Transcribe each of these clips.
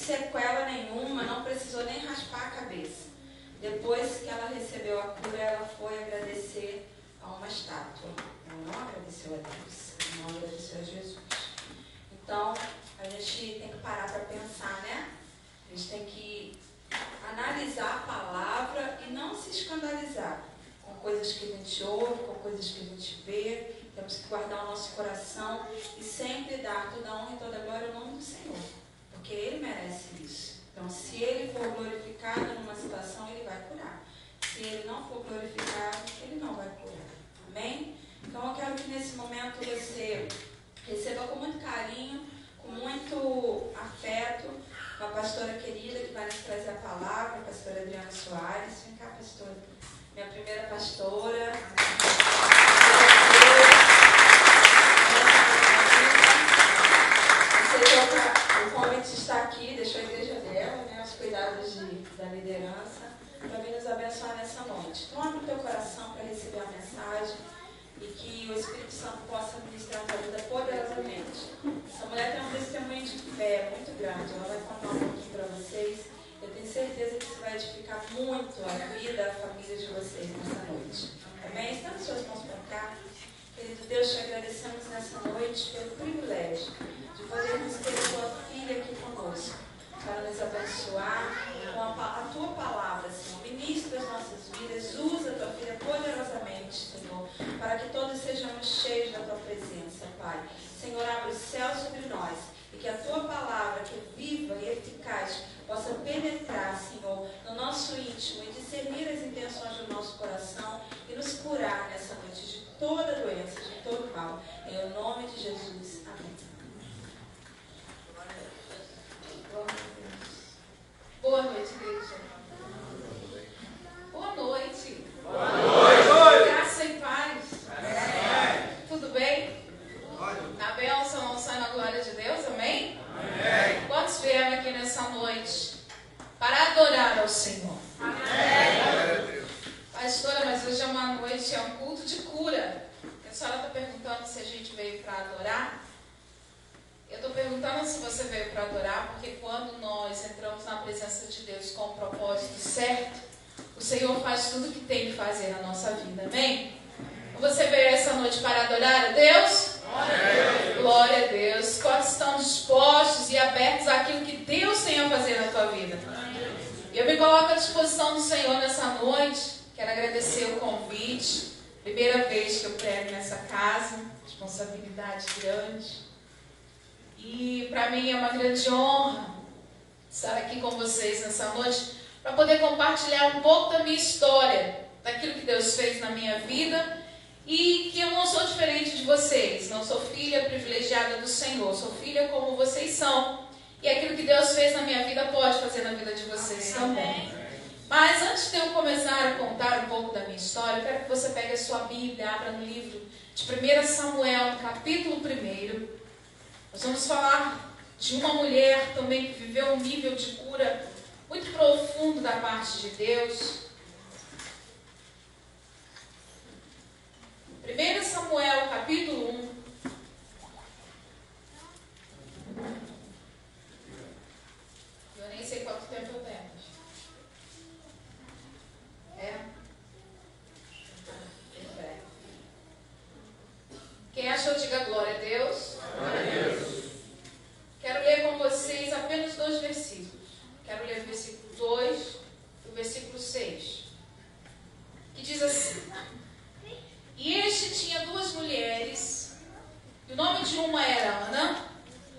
sequela nenhuma, não precisou nem raspar a cabeça. Depois que ela recebeu a cura, ela foi agradecer a uma estátua. Ela não agradeceu a Deus, ela não agradeceu a Jesus. Então, a gente tem que parar para pensar, né? A gente tem que analisar a palavra e não se escandalizar com coisas que a gente ouve, com coisas que a gente vê. Temos que guardar o nosso coração e sempre dar toda a honra e toda a glória ao nome do Senhor, porque Ele merece isso. Então, se Ele for glorificado numa situação, Ele vai curar. Se Ele não for glorificado, Ele não vai curar. Amém? Então, eu quero que nesse momento você receba com muito carinho, com muito afeto, uma pastora querida que vai nos trazer a palavra, a pastora Adriana Soares. Vem cá, pastora. Minha primeira pastora. O convite está aqui, deixou a igreja dela, né, os cuidados da liderança, para vir nos abençoar nessa noite. Então, abre o teu coração para receber a mensagem e que o Espírito Santo possa ministrar a tua vida poderosamente. Essa mulher tem um testemunho de fé muito grande, ela vai contar um pouquinho para vocês. Eu tenho certeza que isso vai edificar muito a vida, a família de vocês nessa noite. Amém? Estamos suas mãos para cá. Querido Deus, te agradecemos nessa noite pelo privilégio de podermos ter a tua filha aqui conosco, para nos abençoar com a tua palavra, Senhor. Ministra as nossas vidas, usa a tua filha poderosamente, Senhor, para que todos sejamos cheios da tua presença, Pai. Senhor, abre o céu sobre nós e que a tua palavra, que é viva e eficaz, possa penetrar, Senhor, no nosso íntimo e discernir as intenções do nosso coração e nos curar nessa noite de toda doença, de todo mal. Em nome de Jesus. Amém. Boa noite, igreja. Boa noite. Boa noite. Graça e paz. Amém. Tudo bem? Na bênção, a unção e na glória de Deus, amém? Amém. Quantos vieram aqui nessa noite para adorar ao Senhor? Amém. Pastora, mas hoje é uma noite, é um culto de cura. A senhora está perguntando se a gente veio para adorar? Eu estou perguntando se você veio para adorar, porque quando nós entramos na presença de Deus com o propósito certo, o Senhor faz tudo o que tem que fazer na nossa vida, amém? Você veio essa noite para adorar a Deus? Amém. Glória a Deus. Quantos estão dispostos e abertos àquilo que Deus tem a fazer na tua vida? Eu me coloco à disposição do Senhor nessa noite. Quero agradecer o convite. Primeira vez que eu prego nessa casa, responsabilidade grande. E para mim é uma grande honra estar aqui com vocês nessa noite para poder compartilhar um pouco da minha história, daquilo que Deus fez na minha vida e que eu não sou diferente de vocês. Não sou filha privilegiada do Senhor, sou filha como vocês são. E aquilo que Deus fez na minha vida pode fazer na vida de vocês também. Mas antes de eu começar a contar um pouco da minha história, eu quero que você pegue a sua Bíblia, abra no livro de 1 Samuel, no capítulo 1. Nós vamos falar de uma mulher também que viveu um nível de cura muito profundo da parte de Deus. 1 Samuel, capítulo 1. Eu nem sei quanto tempo eu tenho. Quem achou, diga glória a Deus. Glória a Deus. Quero ler com vocês apenas 2 versículos. Quero ler o versículo 2 e o versículo 6. Que diz assim: E este tinha 2 mulheres, e o nome de uma era Ana,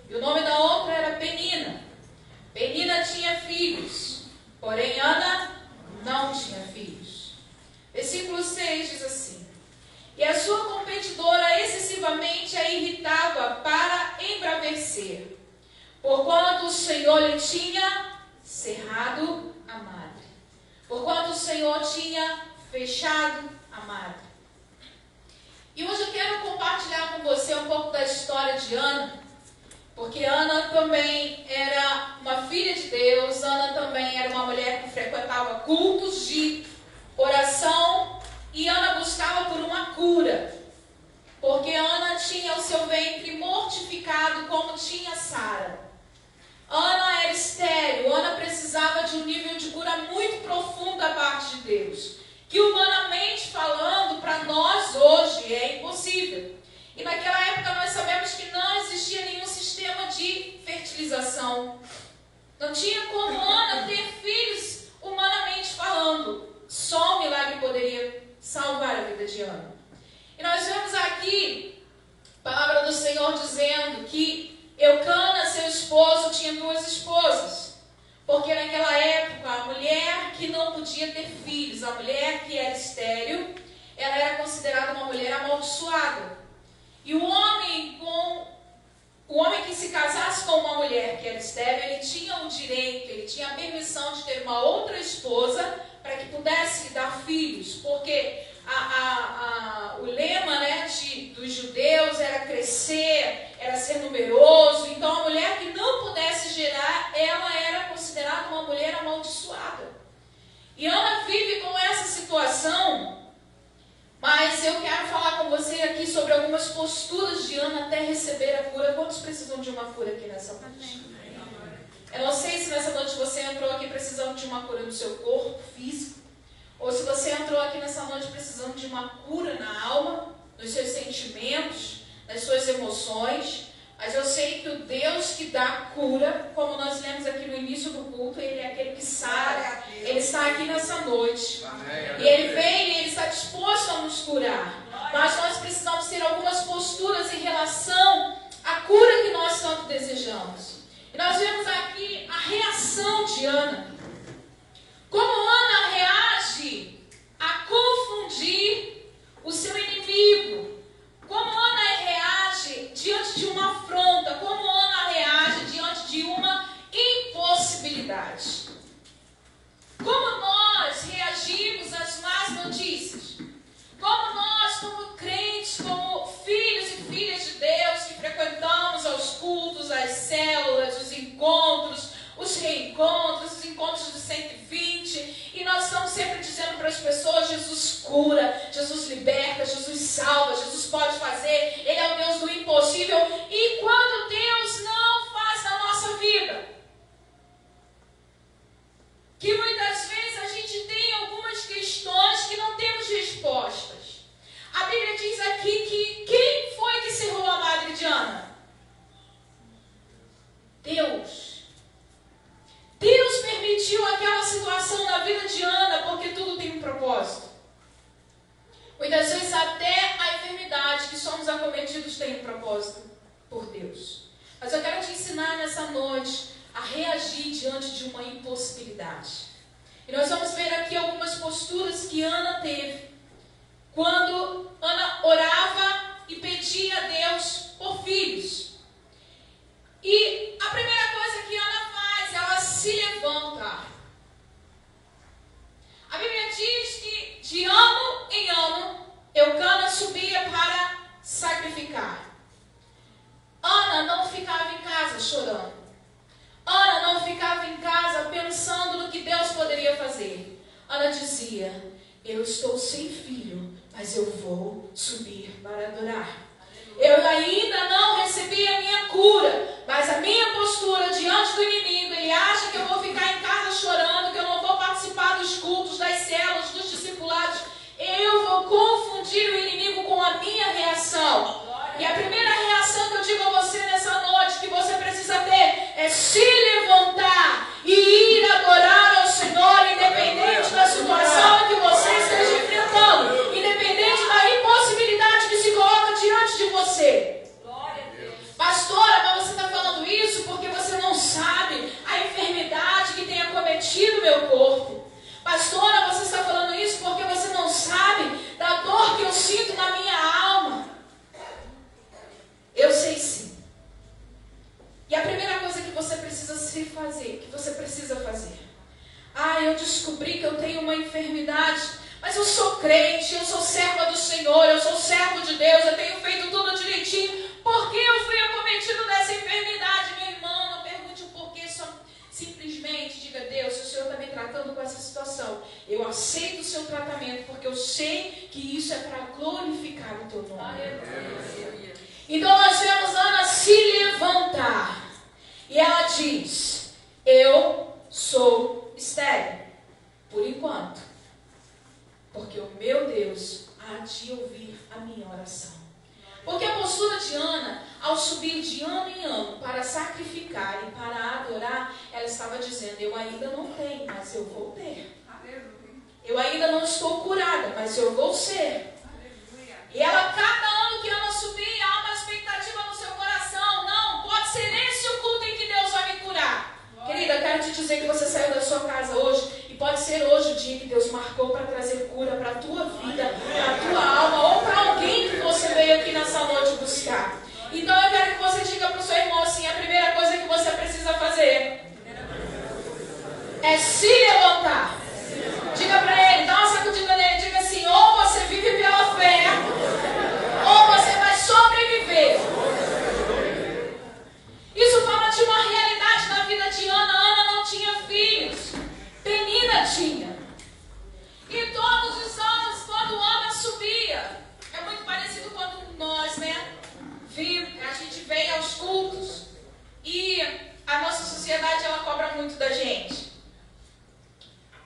e o nome da outra era Penina. Penina tinha filhos, porém Ana não tinha filhos. Versículo 6 diz assim: E a sua competidora excessivamente a irritava para embravecer, porquanto o Senhor lhe tinha cerrado a madre, porquanto o Senhor tinha fechado a madre. E hoje eu quero compartilhar com você um pouco da história de Ana, porque Ana também era uma filha de Deus, Ana também era uma mulher que frequentava cultos de oração, e Ana buscava por uma cura, porque Ana tinha o seu ventre mortificado como tinha Sara. Ana era estéril. era muito profundo da parte de Deus, que humanamente falando, para nós hoje é impossível. E naquela época nós sabemos que não existia nenhum sistema de fertilização. Não tinha como Ana ter filhos humanamente falando. Só um milagre poderia salvar a vida de Ana. E nós vemos aqui a palavra do Senhor dizendo que Eucana, seu esposo, tinha 2 esposas. Porque naquela época, a mulher que não podia ter filhos, a mulher que era estéril, ela era considerada uma mulher amaldiçoada. E o homem que se casasse com uma mulher que era estéril, ele tinha o direito, ele tinha a permissão de ter uma outra esposa para que pudesse dar filhos. Porque o lema, né, dos judeus era crescer, era ser numeroso. Então a mulher que não pudesse gerar, ela era considerada uma mulher amaldiçoada. E Ana vive com essa situação, mas eu quero falar com você aqui sobre algumas posturas de Ana até receber a cura. Quantos precisam de uma cura aqui nessa noite? Eu não sei se nessa noite você entrou aqui precisando de uma cura no seu corpo físico, ou se você entrou aqui nessa noite precisando de uma cura na alma, nos seus sentimentos, nas suas emoções. Mas eu sei que o Deus que dá cura, como nós lemos aqui no início do culto, Ele é aquele que sara. Ele está aqui nessa noite. E Ele vem e Ele está disposto a nos curar. Mas nós precisamos ter algumas posturas em relação à cura que nós tanto desejamos. E nós vemos aqui a reação de Ana. Como Ana reage a confundir o seu inimigo. Como Ana reage diante de uma afronta. Como Ana reage diante de uma impossibilidade. Como nós reagimos às más notícias. Como nós, como crentes, como filhos e filhas de Deus, que frequentamos aos cultos, as células, os encontros, os reencontros, os encontros de 120, e nós estamos sempre dizendo para as pessoas: Jesus cura, Jesus liberta, Jesus salva, Jesus pode fazer, Ele é o Deus do impossível. E quando Deus não faz na nossa vida, que muitas vezes a gente tem algumas questões que não temos respostas. A Bíblia diz aqui que quem foi que cerrou a madre de Ana? Deus. Deus permitiu aquela situação na vida de Ana porque tudo tem um propósito. Muitas vezes até a enfermidade que somos acometidos tem um propósito por Deus. Mas eu quero te ensinar nessa noite a reagir diante de uma impossibilidade. E nós vamos ver aqui algumas posturas que Ana teve quando Ana orava e pedia a Deus por filhos. E a primeira coisa que Ana faz, ela se levanta. A Bíblia diz que de ano em ano, Eucana subia para sacrificar. Ana não ficava em casa chorando. Ana não ficava em casa pensando no que Deus poderia fazer. Ana dizia: eu estou sem filho, mas eu vou subir para adorar. Eu ainda não recebi a minha cura, mas a minha postura diante do inimigo, ele acha que eu vou ficar em casa chorando, que eu não vou participar dos cultos, das células, dos discipulados. Eu vou confundir o inimigo com a minha reação. E a primeira reação que eu digo a você nessa noite, que você precisa ter, é se levantar e ir adorar ao Senhor, independente da situação que você esteja enfrentando, independente da impossibilidade que se coloca diante de você. Pastora, mas você está falando isso porque você não sabe a enfermidade que tem acometido o meu corpo. Pastora, você está falando isso porque você não sabe da dor que eu sinto na minha alma. Eu sei sim. E a primeira coisa que você precisa se fazer, que você precisa fazer: eu descobri que eu tenho uma enfermidade, mas eu sou crente, eu sou serva do Senhor, eu sou servo de Deus, eu tenho feito tudo direitinho. Por que eu fui acometido dessa enfermidade? Meu irmão, não pergunte o porquê, só simplesmente diga: Deus, se o Senhor está me tratando com essa situação, eu aceito o seu tratamento, porque eu sei que isso é para glorificar o teu nome. Então nós vemos Ana se levantar. E ela diz: eu sou estéril. Por enquanto. Porque o meu Deus há de ouvir a minha oração. Porque a postura de Ana, ao subir de ano em ano para sacrificar e para adorar, ela estava dizendo: eu ainda não tenho, mas eu vou ter. Eu ainda não estou curada, mas eu vou ser. E ela, cada ano que Ana subia, há uma expectativa no seu coração. Não, pode ser esse o culto em que Deus vai me curar. Querida, eu quero te dizer que você saiu da sua casa hoje, e pode ser hoje o dia que Deus marcou para trazer cura para a tua vida, para a tua alma, ou para alguém que você veio aqui nessa noite buscar. Então eu quero que você diga para o seu irmão assim: a primeira coisa que você precisa fazer é se levantar. Diga para ele, dá uma sacudida nele, diga assim: ou você vive pela fé, ou você vai sobreviver. Isso fala de uma realidade na vida de Ana. Ana não tinha filhos, Penina tinha. E todos os anos, quando Ana subia, é muito parecido quando nós, a gente vem aos cultos e a nossa sociedade, ela cobra muito da gente.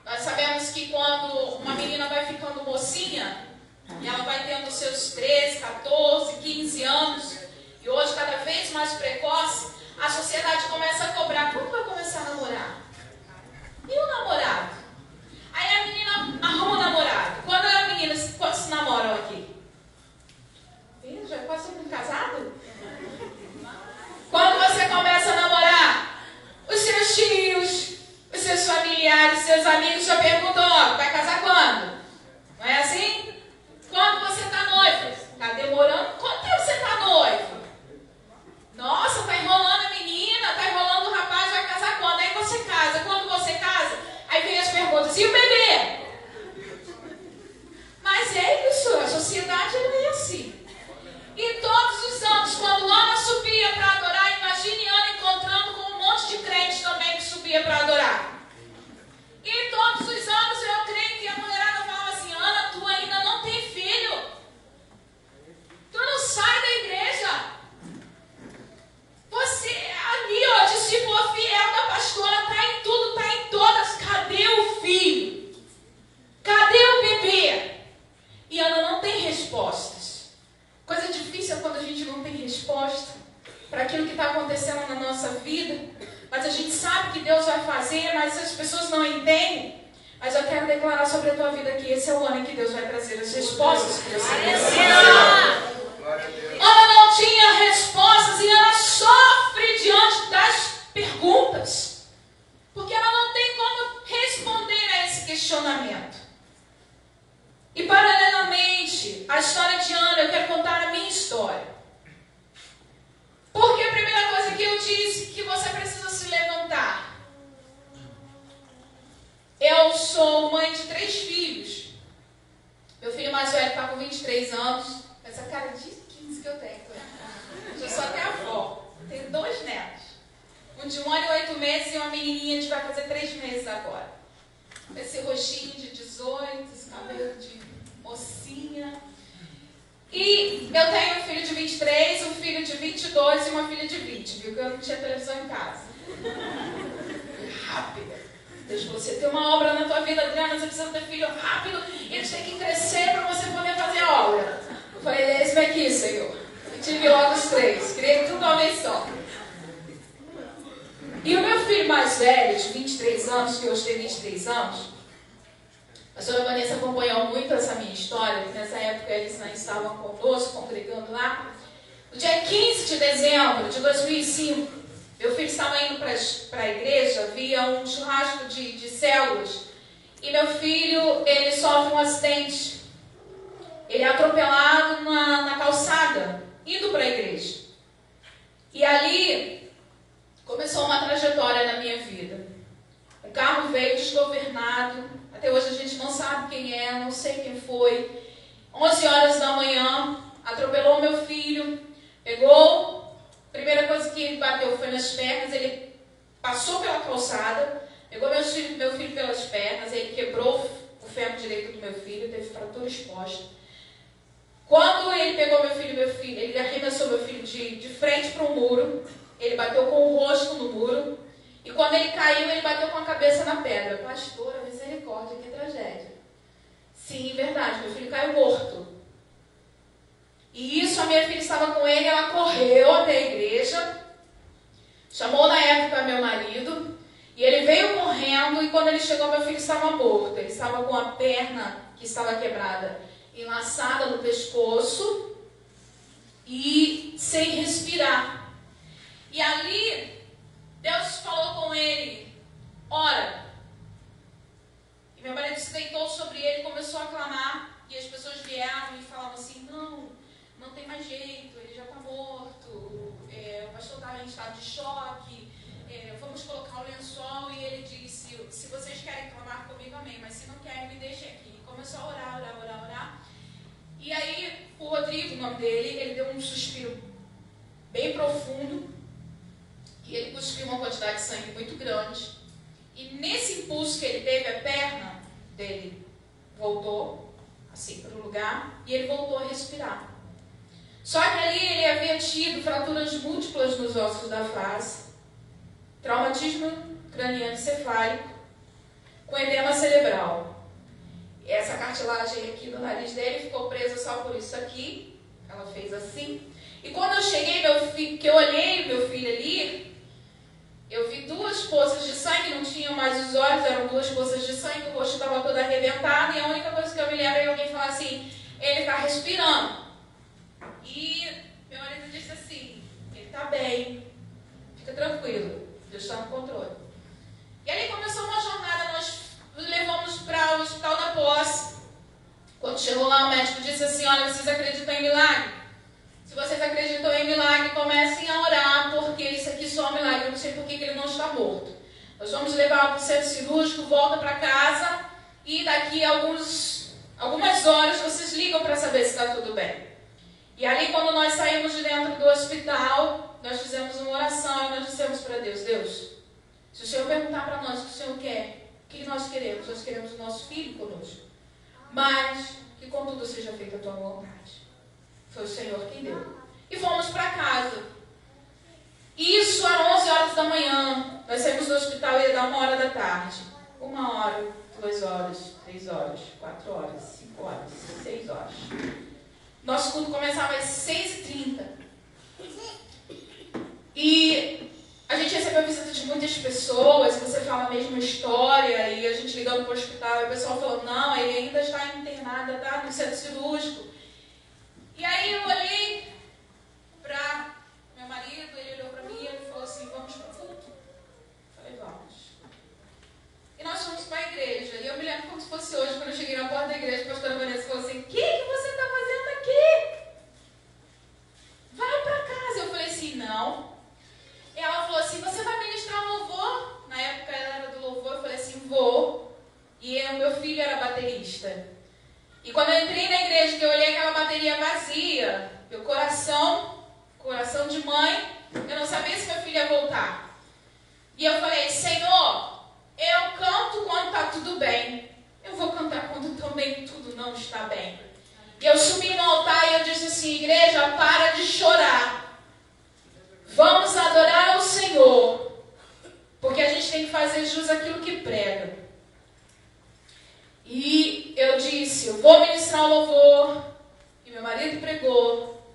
Nós sabemos que quando uma menina vai ficando mocinha, e ela vai tendo seus 13, 14, 15 anos, e hoje cada vez mais precoce, a sociedade começa a cobrar: quando vai começar a namorar? E o namorado? Aí a menina arruma um namorado. Quando a menina, quantos se namoram aqui? Já é quase todo mundo casado? Quando você começa a namorar, os seus tios, os seus familiares, seus amigos já perguntam: ó, vai casar quando? Não é assim? Quando você está noiva? Está demorando? Quanto tempo você está noiva? Nossa, está enrolando a menina, está enrolando o rapaz, vai casar quando? Aí você casa. Quando você casa, aí vem as perguntas: e o bebê? Mas é isso, a sociedade não é assim. E todos os anos, quando Ana subia para adorar, imagine Ana encontrando com um monte de crentes também que subia para adorar. E todos os anos eu creio que a mulherada falava assim: Ana, tu ainda não tem filho. Tu não sai da igreja. Você ali, ó, discípula fiel da pastora, tá em tudo, tá em todas. Cadê o filho? Cadê o bebê? E Ana não tem respostas. Coisa difícil é quando a gente não tem resposta para aquilo que está acontecendo na nossa vida. Mas a gente sabe que Deus vai fazer, mas as pessoas não entendem. Mas eu quero declarar sobre a tua vida que esse é o ano em que Deus vai trazer as respostas que você precisa. Ana não tinha respostas e ela sofre diante das perguntas, porque ela não tem como responder a esse questionamento. E paralelamente à história de Ana, eu quero contar a minha história. Porque a primeira coisa que eu disse, que você precisa se levantar. Eu sou mãe de 3 filhos. Meu filho mais velho está com 23 anos. Essa cara de 15 que eu tenho. Eu sou até avó. Tenho 2 netos. Um de 1 ano e 8 meses e uma menininha que vai fazer 3 meses agora. Esse rostinho de 18, esse cabelo de mocinha. E eu tenho um filho de 23, um filho de 22 e uma filha de 20, viu? Que eu não tinha televisão em casa. Rápida. Desde que você ter uma obra na tua vida, Adriana, você precisa ter filho rápido e eles têm que crescer para você poder fazer a obra. Eu falei: eis-me aqui, Senhor. Eu tive logo os 3. Queria tudo uma vez só. E o meu filho mais velho, de 23 anos, que hoje tem 23 anos, a senhora Vanessa acompanhou muito essa minha história, que nessa época eles ainda estavam conosco, congregando lá. No dia 15 de dezembro de 2005, meu filho estava indo para a igreja, havia um churrasco de células, e meu filho, ele sofre um acidente. Ele é atropelado na calçada, indo para a igreja. E ali começou uma trajetória na minha vida. O carro veio desgovernado. Até hoje a gente não sabe quem é, não sei quem foi. 11 horas da manhã, atropelou meu filho. Pegou, a primeira coisa que ele bateu foi nas pernas. Ele passou pela calçada, pegou meu filho pelas pernas. Ele quebrou o fêmur direito do meu filho, teve fratura exposta. Quando ele pegou meu filho, ele arremessou meu filho de frente para o muro. Ele bateu com o rosto no muro. E quando ele caiu, ele bateu com a cabeça na pedra. Pastora, misericórdia, que tragédia. Sim, verdade, meu filho caiu morto. E isso, a minha filha estava com ele, ela correu até a igreja, chamou na época meu marido, e ele veio correndo, e quando ele chegou, meu filho estava morto. Ele estava com a perna que estava quebrada, enlaçada no pescoço e sem respirar. E ali, Deus falou com ele, ora. E meu marido se deitou sobre ele e começou a clamar, e as pessoas vieram e falavam assim, não tem mais jeito, ele já está morto, o pastor está em estado de choque, vamos colocar o lençol. E ele disse, se vocês querem clamar comigo, amém, mas se não querem, me deixem aqui. E começou a orar. E aí, o Rodrigo, o nome dele, ele deu um suspiro bem profundo, e ele cuspiu uma quantidade de sangue muito grande. E nesse impulso que ele teve, a perna dele voltou, assim, para o lugar, e ele voltou a respirar. Só que ali ele havia tido fraturas múltiplas nos ossos da face, traumatismo craniano encefálico, com edema cerebral. E essa cartilagem aqui no nariz dele ficou presa só por isso aqui. Ela fez assim. E quando eu cheguei, que eu olhei meu filho ali, eu vi 2 poças de sangue, não tinham mais os olhos, eram 2 poças de sangue, o rosto estava todo arrebentado, e a única coisa que eu me lembro é alguém falar assim, ele está respirando. E meu marido disse assim, ele está bem, fica tranquilo, Deus está no controle. E ali começou uma jornada, nós o levamos para o Hospital da Posse. Quando chegou lá, o médico disse assim, olha, vocês acreditam em milagre? Se vocês acreditam em milagre, comecem a orar, porque isso aqui só é um milagre, eu não sei por que ele não está morto. Nós vamos levar para o centro cirúrgico, volta para casa, e daqui a algumas horas vocês ligam para saber se está tudo bem. E ali, quando nós saímos de dentro do hospital, nós fizemos uma oração e nós dissemos para Deus, Deus, se o Senhor perguntar para nós o que o Senhor quer, o que nós queremos? Nós queremos o nosso filho conosco. Mas que contudo seja feita a tua vontade. Foi o Senhor quem deu. E fomos para casa. Isso às 11 horas da manhã. Nós saímos do hospital e ia dar 1 hora da tarde. 1 hora, 2 horas, 3 horas, 4 horas, 5 horas, 6 horas. Nosso culto começava às 6h30. E a gente recebeu a visita de muitas pessoas, você fala a mesma história, e a gente ligando para o hospital, e o pessoal falou, não, ele ainda está internado, está no centro cirúrgico. E aí eu olhei para meu marido, ele olhou para mim e ele falou assim, vamos para o culto? Eu falei, vamos. E nós fomos para a igreja, e eu me lembro como se fosse hoje, quando eu cheguei na porta da igreja, a pastora Vanessa falou assim, o que você está fazendo aqui? Vai para casa. Eu falei assim, não. E ela falou assim, você vai ministrar um louvor? Na época ela era do louvor, eu falei assim, vou. E o meu filho era baterista. E quando eu entrei na igreja, que eu olhei aquela bateria vazia, meu coração de mãe, eu não sabia se meu filho ia voltar. E eu falei, Senhor, eu canto quando está tudo bem. Eu vou cantar quando também tudo não está bem. E eu subi no altar e eu disse assim, igreja, para de chorar. Vamos adorar ao Senhor. Porque a gente tem que fazer jus àquilo que prega. E eu disse, eu vou ministrar o louvor. E meu marido pregou.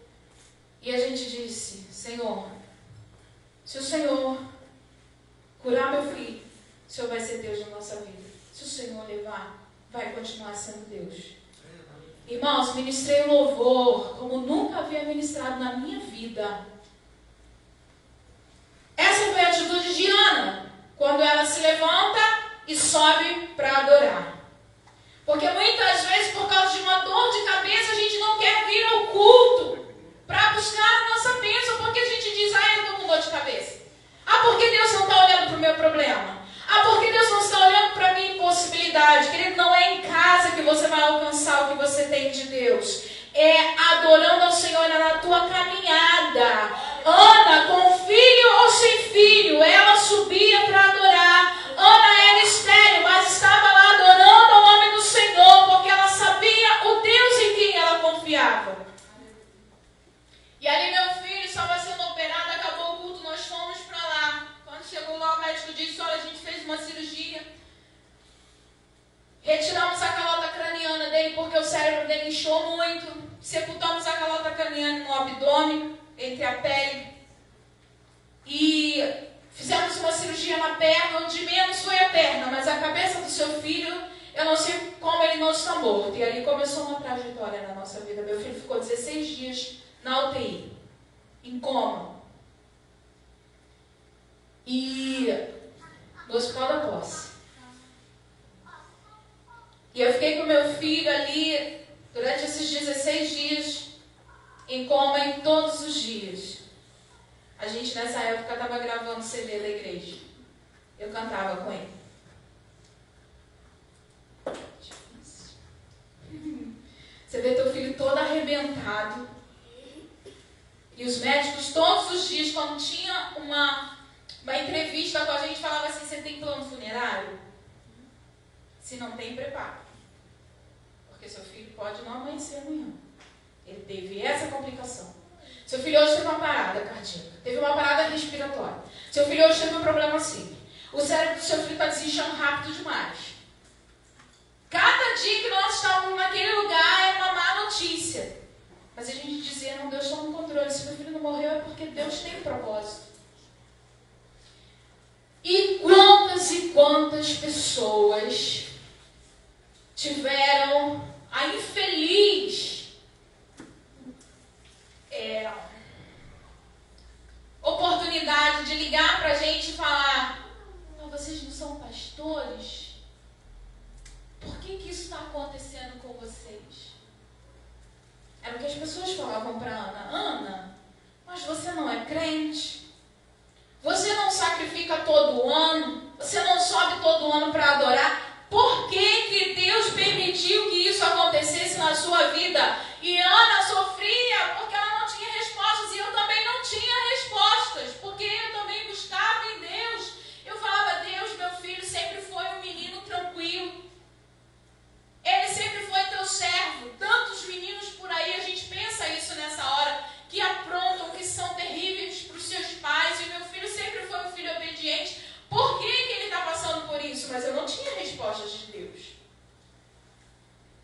E a gente disse, Senhor, se o Senhor curar meu filho, o Senhor vai ser Deus na nossa vida. Se o Senhor levar, vai continuar sendo Deus. Irmãos, ministrei o louvor como nunca havia ministrado na minha vida. Essa foi a atitude de Ana, quando ela se levanta e sobe para adorar. Porque muitas vezes, por causa de uma dor de cabeça, a gente não quer vir ao culto para buscar a nossa bênção, porque a gente diz, eu estou com dor de cabeça. Porque Deus não está olhando para o meu problema. Porque Deus não está olhando para a minha impossibilidade. Querido, não é em casa que você vai alcançar o que você tem de Deus. É adorando ao Senhor na tua caminhada. Ana, com filho ou sem filho, ela subia para adorar. Ana era estéril, mas estava lá adorando ao nome do Senhor, porque ela sabia o Deus em quem ela confiava. E ali meu filho estava sendo operado, acabou o culto, nós fomos para lá. Quando chegou lá, o médico médico disse, olha, a gente fez uma cirurgia, retiramos a calota craniana dele porque o cérebro dele inchou muito, sepultamos a calota craniana no abdômen, entre a pele, e fizemos uma cirurgia na perna, onde menos foi a perna, mas a cabeça do seu filho, eu não sei como ele não está morto. E ali começou uma trajetória na nossa vida. Meu filho ficou 16 dias na UTI, em coma. E no Hospital da Posse. E eu fiquei com meu filho ali durante esses 16 dias, em coma em todos os dias. A gente nessa época estava gravando CD da igreja. Eu cantava com ele. Você vê teu filho todo arrebentado. E os médicos todos os dias, quando tinha uma entrevista com a gente, falavam assim, você tem plano funerário? Se não tem, prepara. Porque seu filho pode não amanhecer amanhã. Ele teve essa complicação. Seu filho hoje teve uma parada cardíaca, teve uma parada respiratória. Seu filho hoje teve um problema assim. O cérebro do seu filho está desinchando rápido demais. Cada dia que nós estávamos naquele lugar é uma má notícia. Mas a gente dizia, não, Deus está no controle. Se meu filho não morreu é porque Deus tem um propósito. E quantas pessoas tiveram a infeliz oportunidade de ligar para a gente e falar, oh, vocês não são pastores? Por que isso está acontecendo com vocês? Era o que as pessoas falavam para Ana. Ana, mas você não é crente? Você não sacrifica todo ano? Você não sobe todo ano para adorar? Por que Deus permitiu que isso acontecesse na sua vida? E Ana sofria porque ela não tinha respostas e eu também não tinha respostas, porque eu também buscava em Deus. Eu falava, Deus, meu filho sempre foi um menino tranquilo. Ele sempre foi teu servo. Tantos meninos por aí, a gente pensa isso nessa hora, que aprontam, que são terríveis para os seus pais, e meu filho sempre foi um filho obediente. Por que ele está passando por isso? Mas eu não tinha respostas de Deus.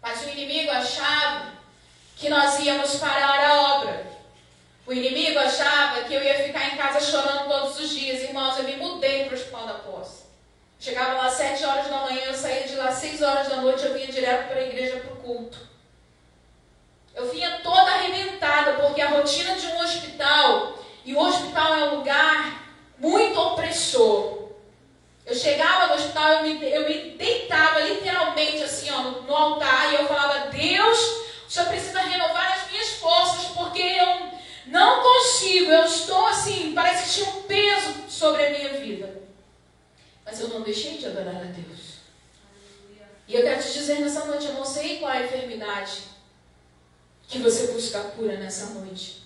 Mas o inimigo achava que nós íamos parar a obra. O inimigo achava que eu ia ficar em casa chorando todos os dias. Irmãos, eu me mudei para o Hospital da Posse. Chegava lá às 7 horas da manhã, eu saía de lá às 6 horas da noite, eu vinha direto para a igreja, para o culto. Eu vinha toda arrebentada, porque a rotina de um hospital, e o hospital é um lugar muito opressor. Eu chegava no hospital, eu me deitava literalmente assim, ó, no altar, e eu falava, Deus, o Senhor precisa renovar as minhas forças, porque eu não consigo, eu estou assim, parece que tinha um peso sobre a minha vida. Mas eu não deixei de adorar a Deus. E eu quero te dizer nessa noite, eu não sei qual é a enfermidade que você busca a cura nessa noite.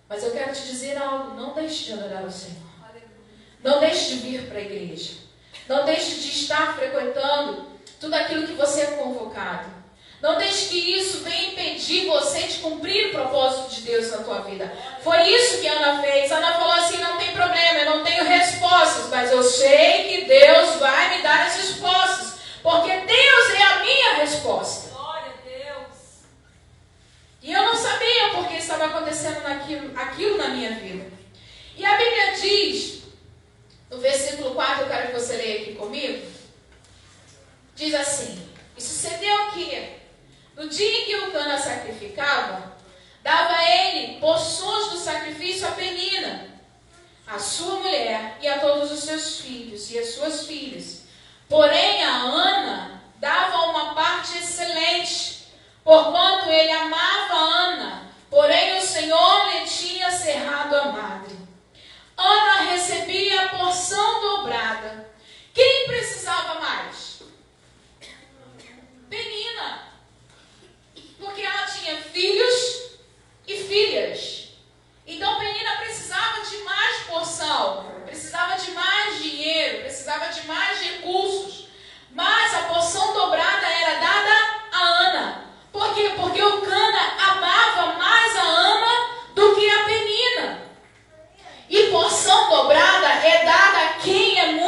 Mas eu quero te dizer algo, não deixe de adorar o Senhor. Não deixe de vir para a igreja. Não deixe de estar frequentando tudo aquilo que você é convocado. Não deixe que isso venha impedir você de cumprir o propósito de Deus na tua vida. Foi isso que Ana fez. Ana falou assim, não tem problema, eu não tenho respostas, mas eu sei que Deus vai me dar as respostas, porque Deus é a minha resposta. Glória a Deus. E eu não sabia por que estava acontecendo aquilo na minha vida. E a Bíblia diz, no versículo 4, eu quero que você leia aqui comigo, diz assim, e sucedeu que, no dia em que o Cana sacrificava, dava ele porções do sacrifício a Penina, a sua mulher, e a todos os seus filhos e as suas filhas. Porém, a Ana dava uma parte excelente, porquanto ele amava Ana, porém o Senhor lhe tinha cerrado a madre. Ana recebia a porção dobrada. Quem precisava mais? Penina. Porque ela tinha filhos e filhas. Então Penina precisava de mais porção, precisava de mais dinheiro, precisava de mais recursos. Mas a porção dobrada era dada a Ana. Por quê? Porque o Cana amava mais a Ana do que a Penina. E porção dobrada é dada a quem é muito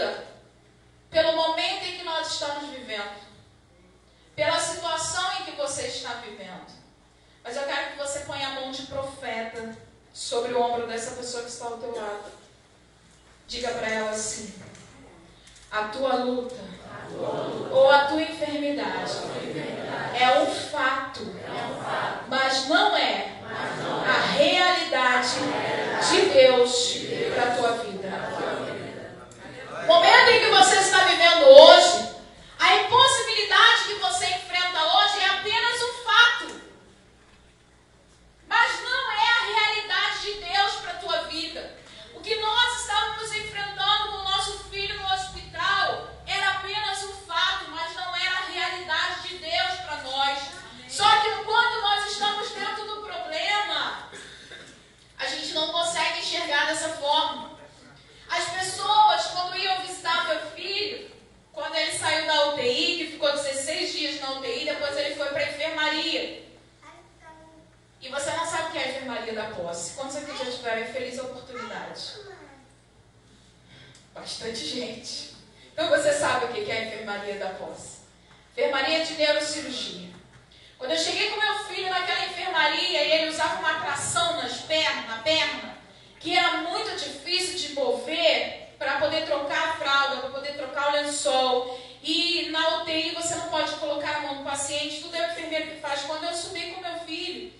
luta pelo momento em que nós estamos vivendo, pela situação em que você está vivendo. Mas eu quero que você ponha a mão de profeta sobre o ombro dessa pessoa que está ao teu lado. Diga para ela assim: a tua luta ou a tua enfermidade é um fato, mas não é a realidade de Deus para a tua vida. O momento em que você está vivendo hoje, a impossibilidade que você enfrenta hoje é apenas um fato, mas não é a realidade de Deus para a tua vida. O que nós estávamos enfrentando com o nosso filho no hospital era apenas um fato, mas não era a realidade de Deus para nós. Só que quando nós estamos dentro do problema, a gente não consegue enxergar dessa forma. As pessoas, quando iam visitar meu filho, quando ele saiu da UTI, que ficou 16 dias na UTI, depois ele foi para a enfermaria. E você não sabe o que é a enfermaria da posse. Quantos aqui já tiveram a infeliz oportunidade? Bastante gente. Então você sabe o que é a enfermaria da posse. Enfermaria de neurocirurgia. Quando eu cheguei com meu filho naquela enfermaria, e ele usava uma tração na perna, que era muito difícil de mover para poder trocar a fralda, para poder trocar o lençol. E na UTI você não pode colocar a mão no paciente, tudo é o enfermeiro que faz. Quando eu subi com meu filho,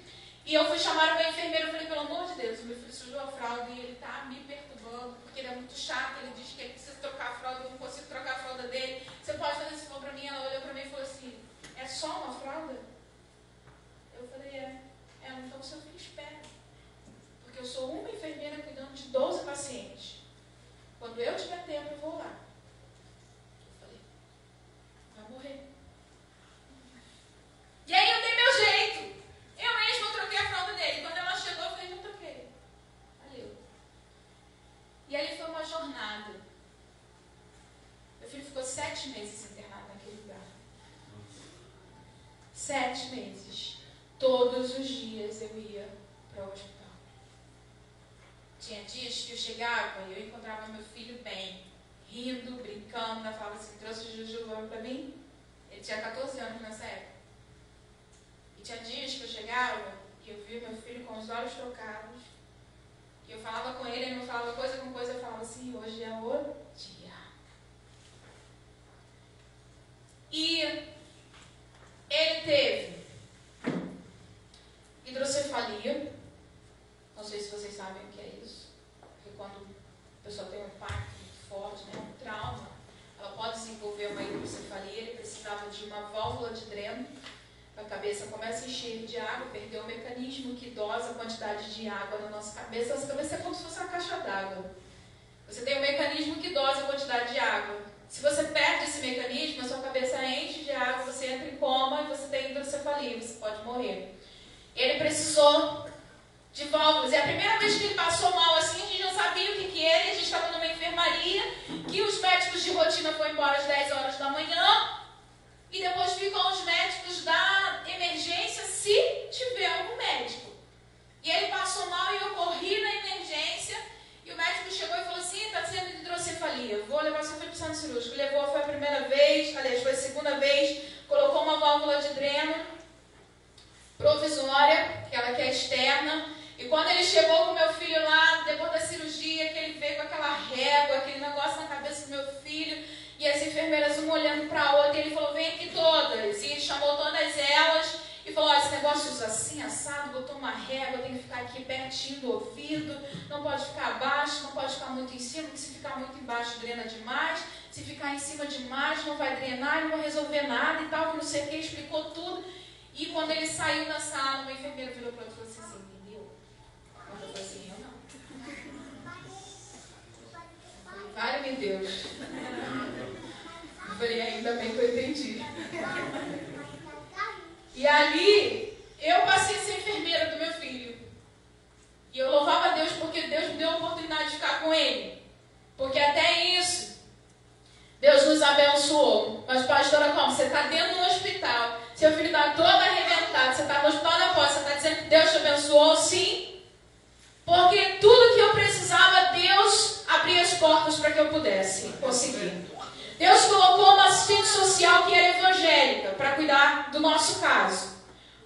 e eu fui chamar o meu enfermeiro, eu falei, pelo amor de Deus, meu filho sujou a fralda e ele está me perturbando, porque ele é muito chato, ele diz que ele precisa trocar a fralda, eu não consigo trocar a fralda dele. Você pode fazer esse favor para mim? Ela olhou para mim e falou assim, é só uma fralda? Eu falei, então seu filho espera. Porque eu sou uma enfermeira cuidando de 12 pacientes. Quando eu tiver tempo, eu vou lá. Eu falei, vai morrer. E aí eu dei meu jeito. Eu mesma troquei a fralda dele. Quando ela chegou, eu falei, não troquei. Valeu. E ali foi uma jornada. Meu filho ficou 7 meses internado naquele lugar. 7 meses. Todos os dias eu ia para o hospital. Tinha dias que eu chegava e eu encontrava meu filho bem, rindo, brincando. Ela falava assim, trouxe o Juju para mim? Ele tinha 14 anos nessa época. E tinha dias que eu chegava e eu via meu filho com os olhos trocados. E eu falava com ele não falava coisa com coisa. Eu falava assim, hoje é o dia. E ele teve hidrocefalia. Não sei se vocês sabem o que é isso. Porque quando a pessoa tem um impacto muito forte, um trauma, ela pode desenvolver uma hidrocefalia. Ele precisava de uma válvula de dreno. A cabeça começa a encher de água, perdeu o mecanismo que dosa a quantidade de água na nossa cabeça. Nossa cabeça é como se fosse uma caixa d'água. Você tem um mecanismo que dosa a quantidade de água. Se você perde esse mecanismo, a sua cabeça enche de água, você entra em coma e você tem hidrocefalia, você pode morrer. Ele precisou de válvulas. E a primeira vez que ele passou mal assim, a gente não sabia o que era. A gente estava numa enfermaria, que os médicos de rotina foram embora às 10 horas da manhã. E depois ficam os médicos da emergência, se tiver algum médico. E ele passou mal e eu corri na emergência. E o médico chegou e falou assim, está sendo de hidrocefalia, vou levar seu filho para o centro cirúrgico. Levou, foi a primeira vez, aliás, foi a segunda vez, colocou uma válvula de dreno provisória, aquela que é externa. E quando ele chegou com meu filho lá, depois da cirurgia, que ele veio com aquela régua, aquele negócio na cabeça do meu filho, e as enfermeiras uma olhando para a outra, e ele falou, vem aqui todas. E ele chamou todas elas e falou, olha, esse negócio usa assim, assado, botou uma régua, tem que ficar aqui pertinho do ouvido, não pode ficar abaixo, não pode ficar muito em cima, porque se ficar muito embaixo drena demais, se ficar em cima demais não vai drenar, não vai resolver nada e tal, que não sei o que, explicou tudo. E quando ele saiu da sala, uma enfermeira virou para ele e falou assim, você entendeu? Eu falei assim, eu não. Vale-me Deus. Eu falei, ainda bem que eu entendi. E ali, eu passei a ser enfermeira do meu filho. E eu louvava a Deus porque Deus me deu a oportunidade de ficar com ele. Porque até isso, Deus nos abençoou. Mas pastora, como? Você está dentro do hospital, seu filho está todo arrebentado, você está no hospital da posse, você está dizendo que Deus te abençoou? Sim. Porque tudo que eu precisava, Deus abria as portas para que eu pudesse conseguir. Deus colocou uma assistente social que era evangélica para cuidar do nosso caso.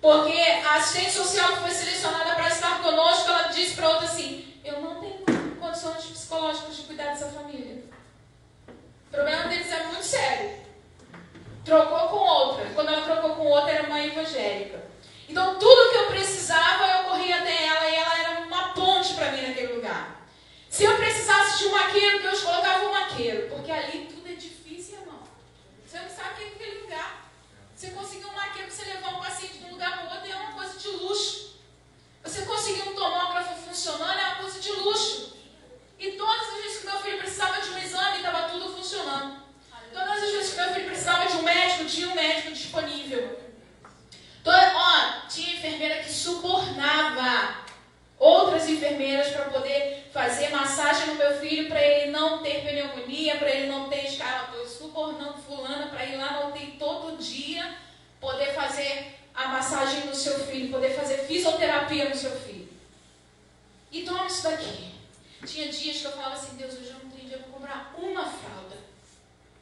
Porque a assistente social que foi selecionada para estar conosco, ela disse para outra assim: eu não tenho condições psicológicas de cuidar dessa família. O problema deles é muito sério. Trocou com outra. Quando ela trocou com outra, era uma evangélica. Então, tudo que eu precisava, eu corria até ela e ela era uma ponte para mim naquele lugar. Se eu precisasse de um maqueiro, Deus colocava um maqueiro. Porque ali tudo é difícil, irmão. Você não sabe o que é aquele lugar. Você conseguir um maqueiro para você levar um paciente de um lugar para o outro é uma coisa de luxo. Você conseguir um tomógrafo funcionando é uma coisa de luxo. E todas as vezes que meu filho precisava de um exame, estava tudo funcionando. Todas as vezes que meu filho precisava de um médico, tinha um médico disponível. Tinha enfermeira que subornava outras enfermeiras para poder fazer massagem no meu filho, para ele não ter pneumonia, para ele não ter escala, subornando fulana para ir lá no UTI todo dia, poder fazer a massagem no seu filho, poder fazer fisioterapia no seu filho. E toma isso daqui. Tinha dias que eu falava assim: Deus, hoje eu não tenho dinheiro para comprar uma fralda.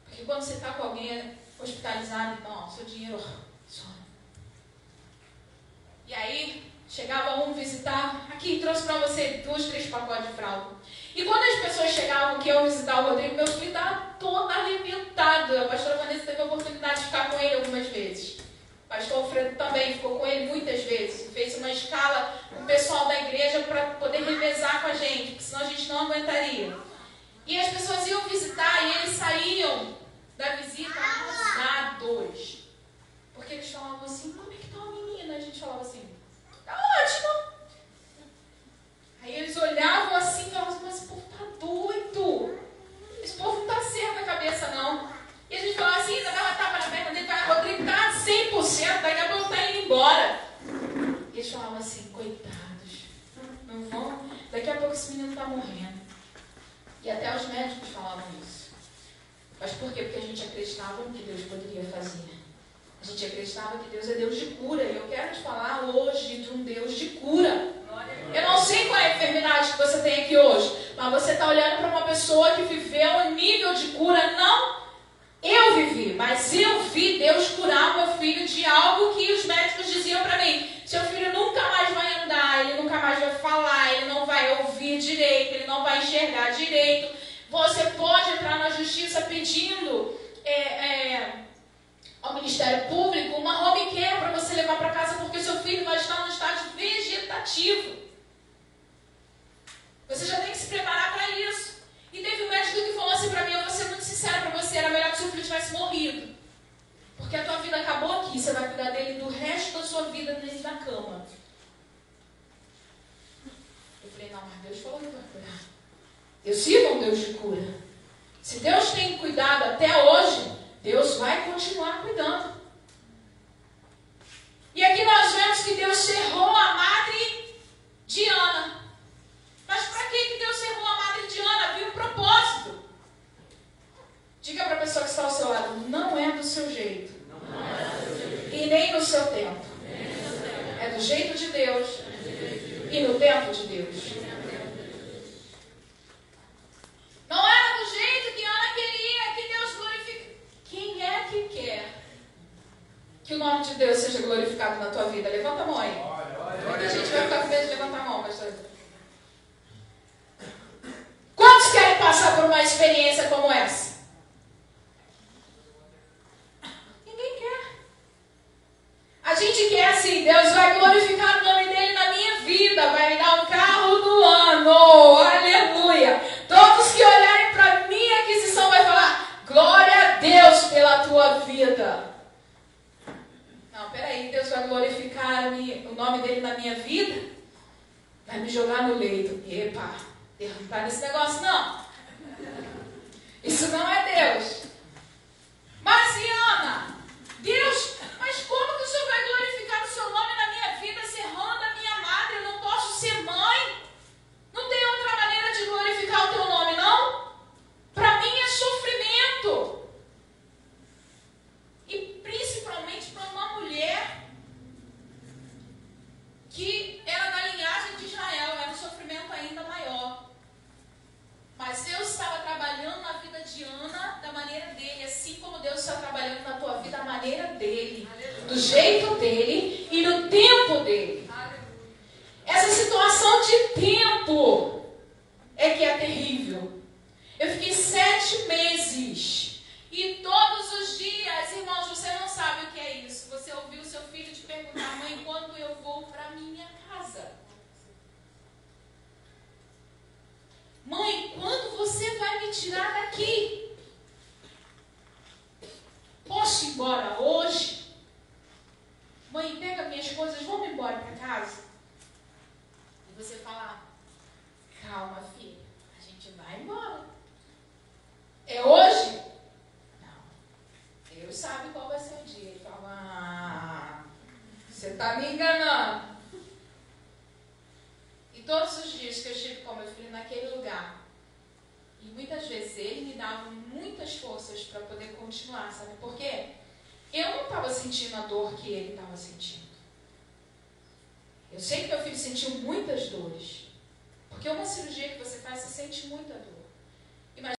Porque quando você está com alguém hospitalizado, então, seu dinheiro some. E aí, chegava um visitar, aqui, trouxe para você 2, 3 pacotes de fralda. E quando as pessoas chegavam que iam visitar o Rodrigo, meu filho estava todo arrebentado. A pastora Vanessa teve a oportunidade de ficar com ele algumas vezes. O pastor Alfredo também ficou com ele muitas vezes. Fez uma escala com o pessoal da igreja para poder revezar com a gente, porque senão a gente não aguentaria. E as pessoas iam visitar e eles saíam da visita arrasados. Porque eles falavam assim: como é que está a menina? A gente falava assim: tá ótimo. Aí eles olhavam assim e falavam assim: mas esse povo tá doido. Esse povo não tá certo na cabeça, não. E a gente falava assim: ainda dava tapa na perna dele, o Rodrigo tá 100%, daqui a pouco tá indo embora. E eles falavam assim: coitados, não vão, daqui a pouco esse menino tá morrendo. E até os médicos falavam isso. Mas por quê? Porque a gente acreditava no que Deus poderia fazer. A gente acreditava que Deus é Deus de cura. E eu quero te falar hoje de um Deus de cura. Eu não sei qual é a enfermidade que você tem aqui hoje, mas você está olhando para uma pessoa que viveu um nível de cura. Não eu vivi, mas eu vi Deus curar o meu filho de algo que os médicos diziam para mim: seu filho nunca mais vai andar, ele nunca mais vai falar, ele não vai ouvir direito, ele não vai enxergar direito. Você pode entrar na justiça pedindo ao Ministério Público uma home care para você levar para casa, porque seu filho vai estar no estágio vegetativo. Você já tem que se preparar para isso. E teve um médico que falou assim para mim: eu vou ser muito sincera para você, era melhor que seu filho tivesse morrido. Porque a tua vida acabou aqui, você vai cuidar dele do resto da sua vida dentro da cama. Eu falei: não, mas Deus falou que vai cuidar. Deus sim é um Deus de cura. Se Deus tem cuidado até hoje, Deus vai continuar cuidando. E aqui nós vemos que Deus cerrou a madre de Ana. Mas para que Deus cerrou a madre de Ana? Havia um propósito. Diga para a pessoa que está ao seu lado: não é do seu jeito. E nem no seu tempo. É do jeito de Deus e no tempo de Deus. Não era do jeito que Ana queria que Deus glorifique. Quem é que quer que o nome de Deus seja glorificado na tua vida? Levanta a mão aí. A gente vai ficar com medo de levantar a mão, pastor. Quantos querem passar por uma experiência como essa? Ninguém quer. A gente quer assim: Deus vai glorificar o nome dele na minha vida, vai me dar um carro do ano, aleluia. Todos que olharem para minha aquisição vai falar: glória a Deus pela tua vida. Não, peraí, Deus vai glorificar o nome dele na minha vida? Vai me jogar no leito. Epa, Deus não está nesse negócio, não. Isso não é Deus. Marciana, Deus, mas como que o Senhor vai glorificar o seu nome na minha vida, cerrando a minha madre? Eu não posso ser mãe. Não tem outra maneira de glorificar o teu nome, não? Para mim é sofrimento. E principalmente para uma mulher que era da linhagem de Israel, era um sofrimento ainda maior. Mas Deus estava trabalhando jeito dele e no tempo dele. Essa situação de tempo é que é terrível. Eu fiquei 7 meses e todos os dias, irmãos, você não sabe o que é isso. Você ouviu seu filho te perguntar: mãe, quando eu vou para minha casa? Mãe, quando você vai me tirar daqui? Posso ir embora hoje? Mãe, pega minhas coisas, vamos embora para casa? E você fala: calma, filha, a gente vai embora. É hoje? Não. Deus sabe qual vai ser o dia. Ele fala: você está me enganando. E todos os dias que eu estive com meu filho naquele lugar, e muitas vezes ele me dava muitas forças para poder continuar, sabe por quê? Eu não estava sentindo a dor que ele estava sentindo. Eu sei que meu filho sentiu muitas dores, porque uma cirurgia que você faz, você sente muita dor.